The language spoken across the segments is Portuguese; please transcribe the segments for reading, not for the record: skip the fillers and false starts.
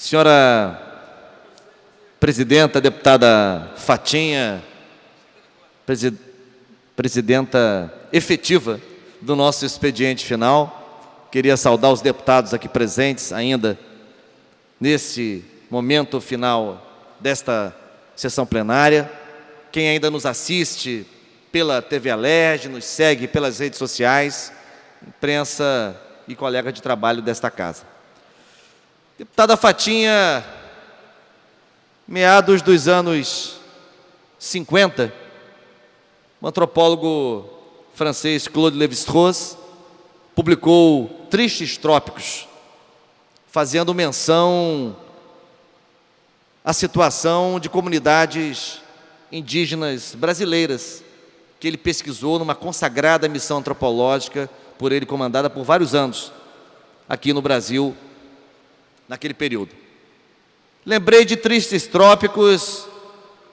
Senhora presidenta, deputada Fatinha, presidenta efetiva do nosso expediente final, queria saudar os deputados aqui presentes ainda nesse momento final desta sessão plenária. Quem ainda nos assiste pela TV Alerj, nos segue pelas redes sociais, imprensa e colega de trabalho desta casa. Deputada Fatinha, meados dos anos 50, o antropólogo francês Claude Lévi-Strauss publicou Tristes Trópicos, fazendo menção à situação de comunidades indígenas brasileiras, que ele pesquisou numa consagrada missão antropológica, por ele comandada por vários anos, aqui no Brasil, naquele período. Lembrei de Tristes Trópicos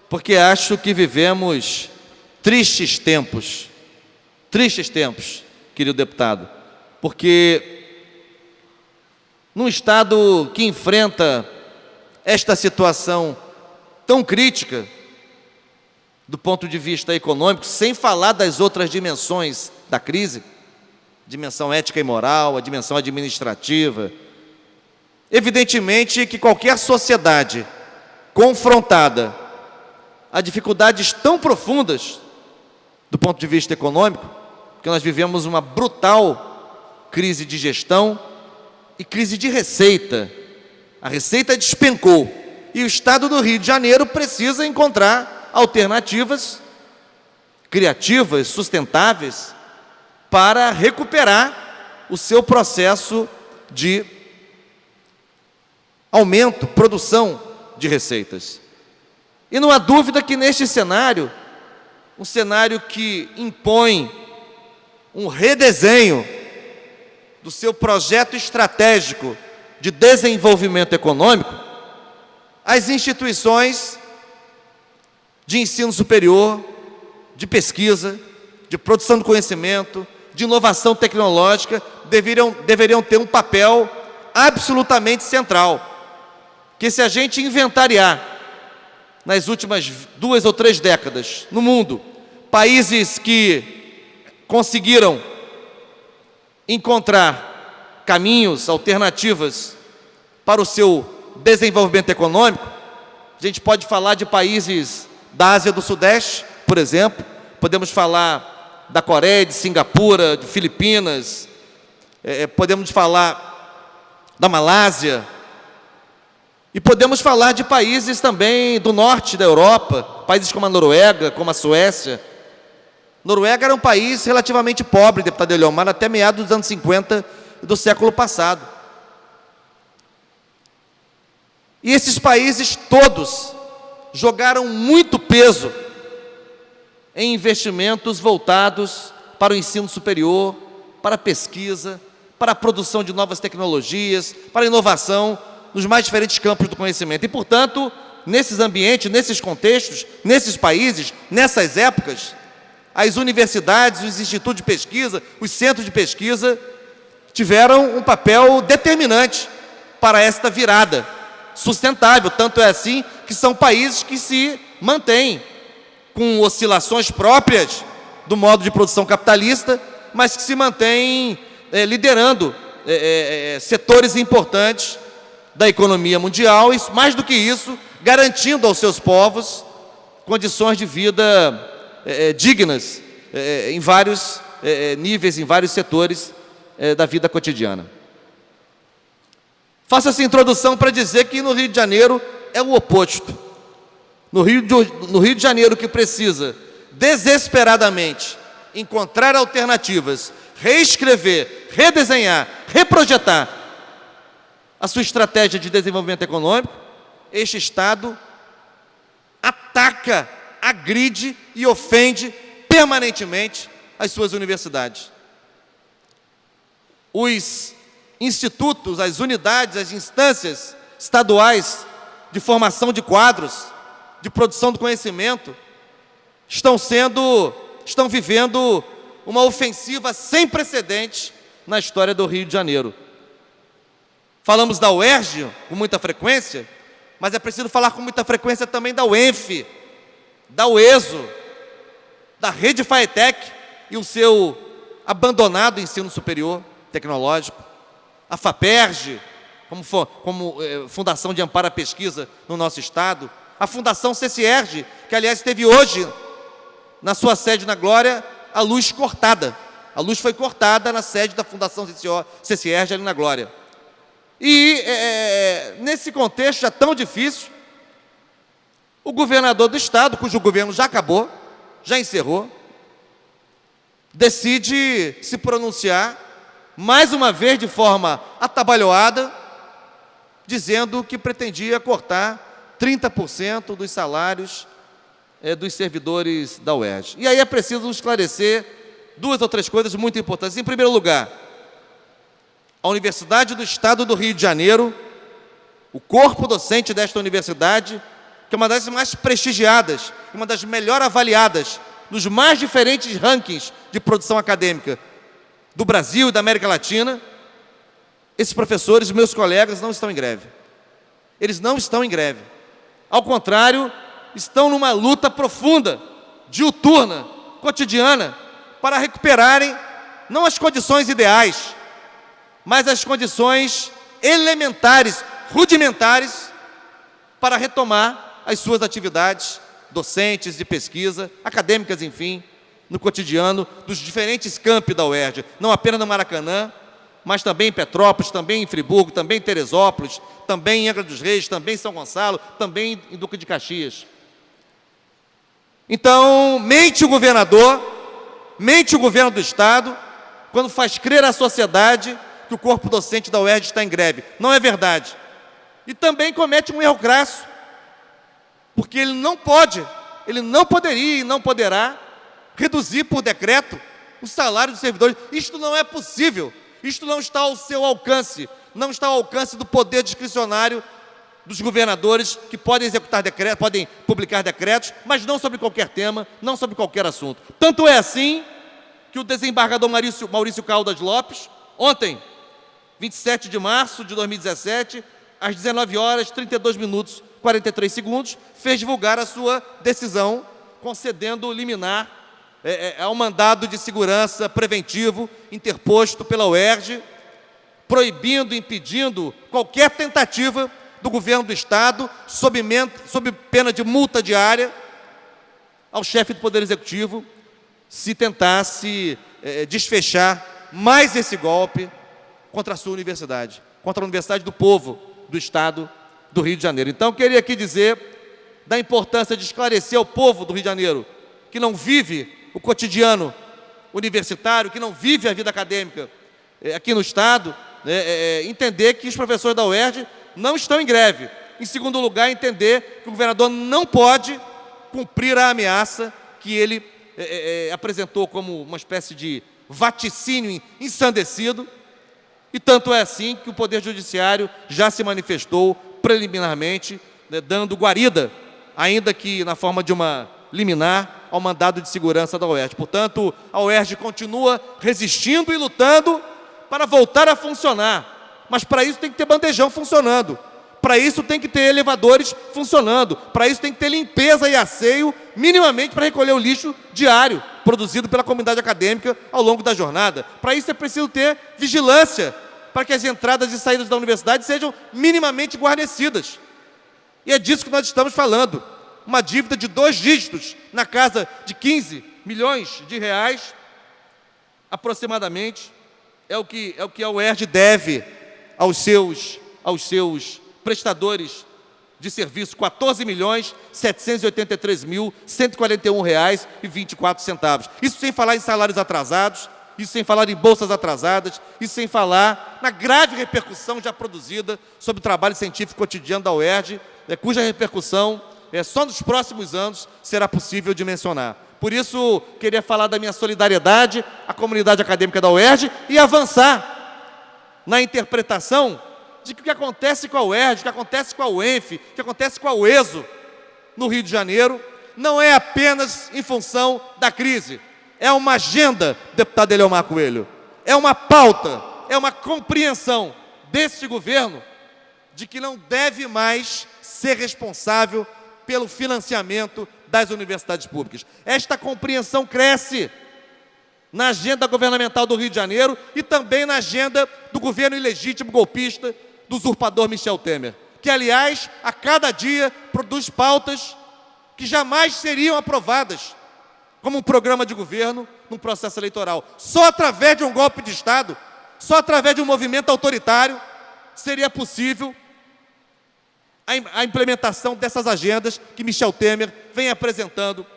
porque acho que vivemos tristes tempos, querido deputado, porque num estado que enfrenta esta situação tão crítica do ponto de vista econômico, sem falar das outras dimensões da crise, dimensão ética e moral, a dimensão administrativa. Evidentemente que qualquer sociedade confrontada a dificuldades tão profundas do ponto de vista econômico, que nós vivemos uma brutal crise de gestão e crise de receita. A receita despencou e o Estado do Rio de Janeiro precisa encontrar alternativas criativas, sustentáveis, para recuperar o seu processo de aumento, produção de receitas. E não há dúvida que neste cenário, um cenário que impõe um redesenho do seu projeto estratégico de desenvolvimento econômico, as instituições de ensino superior, de pesquisa, de produção de conhecimento, de inovação tecnológica, deveriam ter um papel absolutamente central, que se a gente inventariar nas últimas 2 ou 3 décadas no mundo, países que conseguiram encontrar caminhos, alternativas para o seu desenvolvimento econômico, a gente pode falar de países da Ásia do Sudeste, por exemplo, podemos falar da Coreia, de Singapura, de Filipinas, podemos falar da Malásia, e podemos falar de países também do norte da Europa, países como a Noruega, como a Suécia. Noruega era um país relativamente pobre, deputado Eliomar, até meados dos anos 50 do século passado. E esses países todos jogaram muito peso em investimentos voltados para o ensino superior, para a pesquisa, para a produção de novas tecnologias, para a inovação nos mais diferentes campos do conhecimento. E, portanto, nesses ambientes, nesses contextos, nesses países, nessas épocas, as universidades, os institutos de pesquisa, os centros de pesquisa tiveram um papel determinante para esta virada sustentável. Tanto é assim que são países que se mantêm com oscilações próprias do modo de produção capitalista, mas que se mantêm liderando setores importantes da economia mundial e, mais do que isso, garantindo aos seus povos condições de vida dignas em vários níveis, em vários setores da vida cotidiana. Faço essa introdução para dizer que no Rio de Janeiro é o oposto. No Rio de Janeiro, que precisa desesperadamente encontrar alternativas, reescrever, redesenhar, reprojetar a sua estratégia de desenvolvimento econômico, este Estado ataca, agride e ofende permanentemente as suas universidades. Os institutos, as unidades, as instâncias estaduais de formação de quadros, de produção do conhecimento, estão vivendo uma ofensiva sem precedentes na história do Rio de Janeiro. Falamos da UERJ com muita frequência, mas é preciso falar com muita frequência também da UENF, da UESO, da Rede Faetec e o seu abandonado ensino superior tecnológico, a FAPERJ, como Fundação de Amparo à Pesquisa no nosso Estado, a Fundação CCERJ, que aliás teve hoje, na sua sede na Glória, a luz cortada. A luz foi cortada na sede da Fundação CCERJ ali na Glória. E nesse contexto já tão difícil, o governador do Estado, cujo governo já acabou, já encerrou, decide se pronunciar, mais uma vez de forma atabalhoada, dizendo que pretendia cortar 30% dos salários dos servidores da UERJ. E aí é preciso esclarecer duas ou três coisas muito importantes. Em primeiro lugar, a Universidade do Estado do Rio de Janeiro, o corpo docente desta universidade, que é uma das mais prestigiadas, uma das melhor avaliadas nos mais diferentes rankings de produção acadêmica do Brasil e da América Latina, esses professores, meus colegas, não estão em greve. Eles não estão em greve. Ao contrário, estão numa luta profunda, diuturna, cotidiana, para recuperarem não as condições ideais, mas as condições elementares, rudimentares, para retomar as suas atividades docentes, de pesquisa, acadêmicas, enfim, no cotidiano dos diferentes campi da UERJ, não apenas no Maracanã, mas também em Petrópolis, também em Friburgo, também em Teresópolis, também em Angra dos Reis, também em São Gonçalo, também em Duque de Caxias. Então, mente o governador, mente o governo do Estado, quando faz crer à sociedade que o corpo docente da UERJ está em greve. Não é verdade. E também comete um erro crasso, porque ele não pode, ele não poderia e não poderá reduzir por decreto o salário dos servidores. Isto não é possível, isto não está ao seu alcance, não está ao alcance do poder discricionário dos governadores, que podem executar decretos, podem publicar decretos, mas não sobre qualquer tema, não sobre qualquer assunto. Tanto é assim que o desembargador Maurício Caldas Lopes, ontem, 27 de março de 2017, às 19 horas, 32 minutos, 43 segundos, fez divulgar a sua decisão, concedendo liminar ao mandado de segurança preventivo interposto pela UERJ, proibindo, impedindo qualquer tentativa do governo do Estado, sob pena de multa diária, ao chefe do Poder Executivo, se tentasse desfechar mais esse golpe contra a sua universidade, contra a Universidade do Povo do Estado do Rio de Janeiro. Então, eu queria aqui dizer da importância de esclarecer ao povo do Rio de Janeiro, que não vive o cotidiano universitário, que não vive a vida acadêmica aqui no Estado, entender que os professores da UERJ não estão em greve. Em segundo lugar, entender que o governador não pode cumprir a ameaça que ele apresentou como uma espécie de vaticínio ensandecido, e tanto é assim que o Poder Judiciário já se manifestou preliminarmente, dando guarida, ainda que na forma de uma liminar, ao mandado de segurança da UERJ. Portanto, a UERJ continua resistindo e lutando para voltar a funcionar, mas para isso tem que ter bandejão funcionando, para isso tem que ter elevadores funcionando, para isso tem que ter limpeza e asseio, minimamente para recolher o lixo diário, produzido pela comunidade acadêmica ao longo da jornada. Para isso é preciso ter vigilância, para que as entradas e saídas da universidade sejam minimamente guarnecidas. E é disso que nós estamos falando. Uma dívida de 2 dígitos, na casa de 15 milhões de reais, aproximadamente, é o que a UERJ deve aos seus prestadores de serviço, R$ 14.783.141,24. Isso sem falar em salários atrasados, isso sem falar em bolsas atrasadas, isso sem falar na grave repercussão já produzida sobre o trabalho científico cotidiano da UERJ, cuja repercussão só nos próximos anos será possível de mencionar. Por isso, queria falar da minha solidariedade à comunidade acadêmica da UERJ e avançar na interpretação de que o que acontece com a UERJ, o que acontece com a UENF, o que acontece com a UESO no Rio de Janeiro, não é apenas em função da crise. É uma agenda, deputado Eliomar Coelho. É uma pauta, é uma compreensão deste governo de que não deve mais ser responsável pelo financiamento das universidades públicas. Esta compreensão cresce na agenda governamental do Rio de Janeiro e também na agenda do governo ilegítimo golpista do usurpador Michel Temer, que, aliás, a cada dia produz pautas que jamais seriam aprovadas como um programa de governo num processo eleitoral. Só através de um golpe de Estado, só através de um movimento autoritário, seria possível a implementação dessas agendas que Michel Temer vem apresentando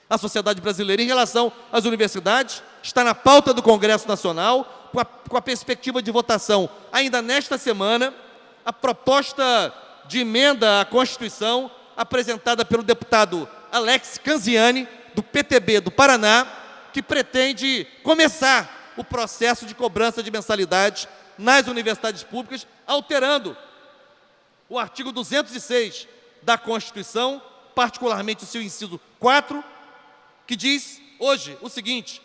à sociedade brasileira. Em relação às universidades, está na pauta do Congresso Nacional, com a perspectiva de votação ainda nesta semana, a proposta de emenda à Constituição apresentada pelo deputado Alex Canziani, do PTB do Paraná, que pretende começar o processo de cobrança de mensalidades nas universidades públicas, alterando o artigo 206 da Constituição, particularmente o seu inciso 4, que diz hoje o seguinte: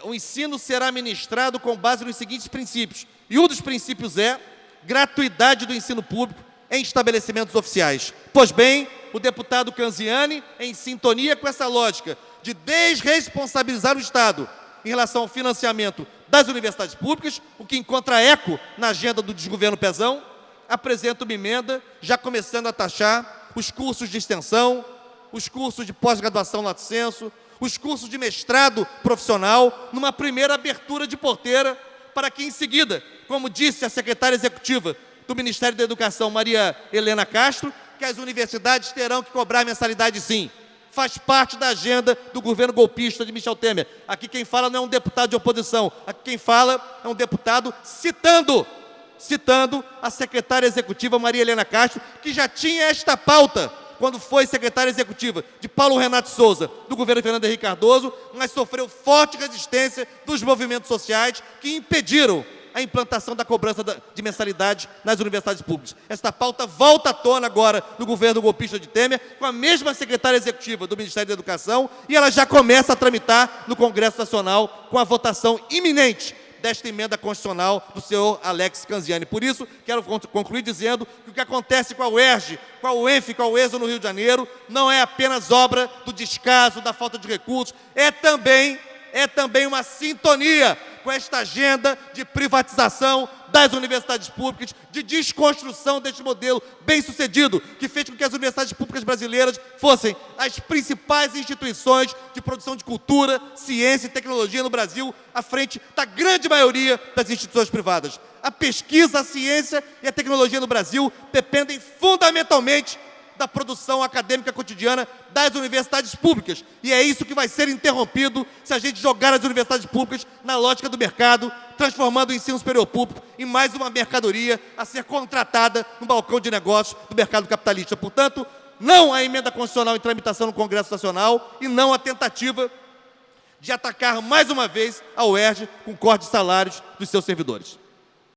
o ensino será ministrado com base nos seguintes princípios, e um dos princípios é gratuidade do ensino público em estabelecimentos oficiais. Pois bem, o deputado Canziani, em sintonia com essa lógica de desresponsabilizar o Estado em relação ao financiamento das universidades públicas, o que encontra eco na agenda do desgoverno Pezão, apresenta uma emenda já começando a taxar os cursos de extensão, os cursos de pós-graduação lato sensu, os cursos de mestrado profissional, numa primeira abertura de porteira, para que em seguida, como disse a secretária executiva do Ministério da Educação, Maria Helena Castro, que as universidades terão que cobrar mensalidade sim. Faz parte da agenda do governo golpista de Michel Temer. Aqui quem fala não é um deputado de oposição, aqui quem fala é um deputado citando a secretária executiva Maria Helena Castro, que já tinha esta pauta quando foi secretária executiva de Paulo Renato Souza, do governo Fernando Henrique Cardoso, mas sofreu forte resistência dos movimentos sociais que impediram a implantação da cobrança de mensalidade nas universidades públicas. Esta pauta volta à tona agora no governo golpista de Temer, com a mesma secretária executiva do Ministério da Educação, e ela já começa a tramitar no Congresso Nacional com a votação iminente desta emenda constitucional do senhor Alex Canziani. Por isso, quero concluir dizendo que o que acontece com a UERJ, com a UENF, com a UESA no Rio de Janeiro, não é apenas obra do descaso, da falta de recursos, é também uma sintonia com esta agenda de privatização das universidades públicas, de desconstrução deste modelo bem-sucedido, que fez com que as universidades públicas brasileiras fossem as principais instituições de produção de cultura, ciência e tecnologia no Brasil, à frente da grande maioria das instituições privadas. A pesquisa, a ciência e a tecnologia no Brasil dependem fundamentalmente da produção acadêmica cotidiana das universidades públicas. E é isso que vai ser interrompido se a gente jogar as universidades públicas na lógica do mercado, transformando o ensino superior público em mais uma mercadoria a ser contratada no balcão de negócios do mercado capitalista. Portanto, não a emenda constitucional em tramitação no Congresso Nacional e não a tentativa de atacar mais uma vez a UERJ com corte de salários dos seus servidores.